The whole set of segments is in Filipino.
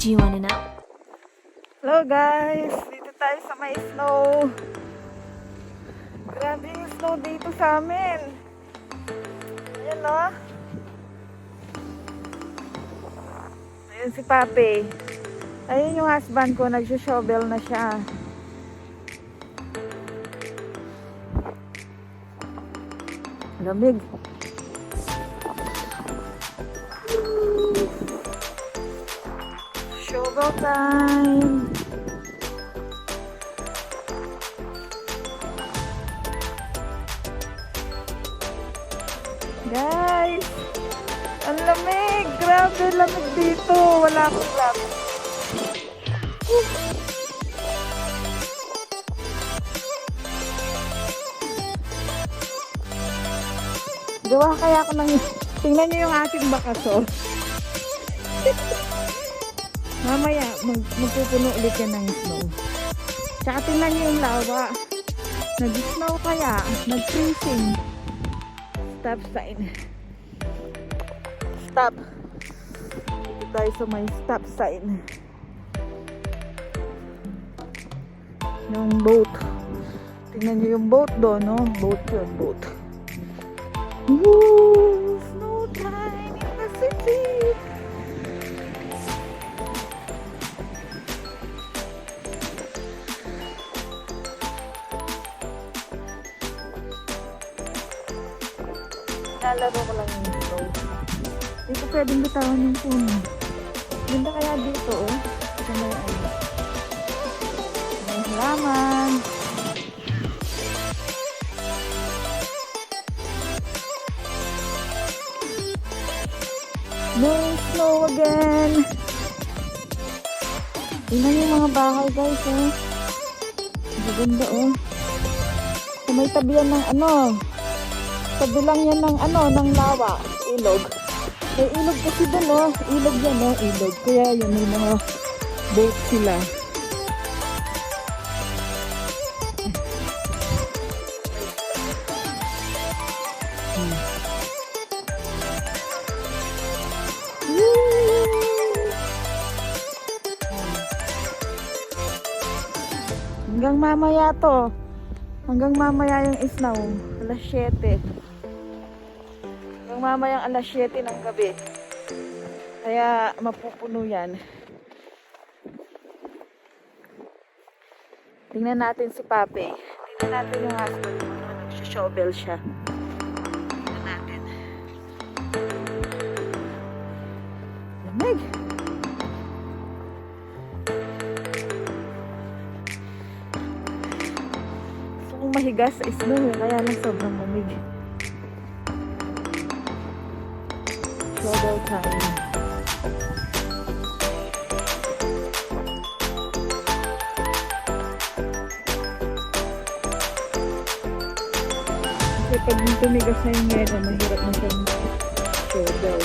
Do you wanna know? Hello guys, dito tayo sa may snow. Grabe yung snow dito sa amin. Ayan o. Ayan si Papi. Ayun yung husband ko, nagsushovel na siya. Lamig. Shovel time! Guys! Ang lamig! Grabe lamig dito! Wala akong grab. Gawa kaya ako ng... Tingnan niyo yung aking bakaso. Mamaya, magpupuno ulit yan ng snow. Tsaka tingnan niyo yung lawa. Nag-snow kaya. Nag-freezing. Stop sign. Stop. Dito tayo sa may stop sign. Yung boat. Tingnan niyo yung boat doon, no? Boat yun, boat. Woo! Snow time in the city! Nalaro ko lang yung snow. Hindi ko pwedeng bitawan yung puno. Ganda kaya dito, oh. Ito na yung ano. May halaman. No snow again. Tingnan yung mga bahay guys, oh. Maganda, oh. Kung may tabihan ng ano. Tabi lang yan ng ano, ng lawa. Ilog. May ilog kasi doon, oh. Ilog yan, oh. Ilog. Kaya yun, may mga boat sila. Hanggang mamaya to. Hanggang mamaya yung snow. Alas 7. Hanggang mamaya alas 7 ng gabi. Kaya mapupuno yan. Tingnan natin si Papi. Tingnan natin yung husband mo. Nag-shovel siya. Tingnan natin. Lamig. Mahiga sa snow, kaya lang sobrang lamig. Shovel time. Kasi pag tumigas na yung yelo, mahirap na siyang shovel.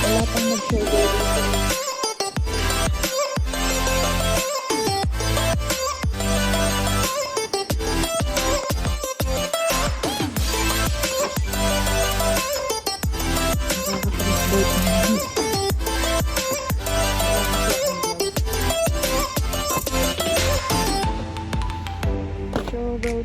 Wala pang nag-shovel. Shovel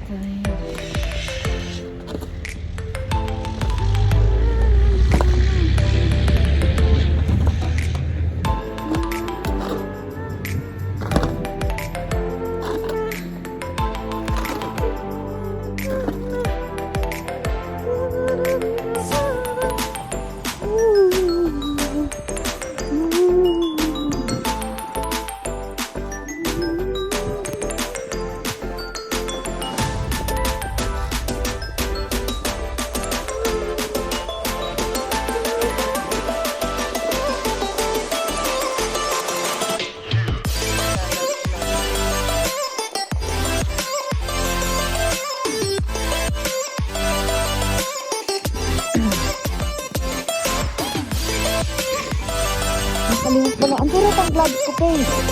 vlog ko, Pay.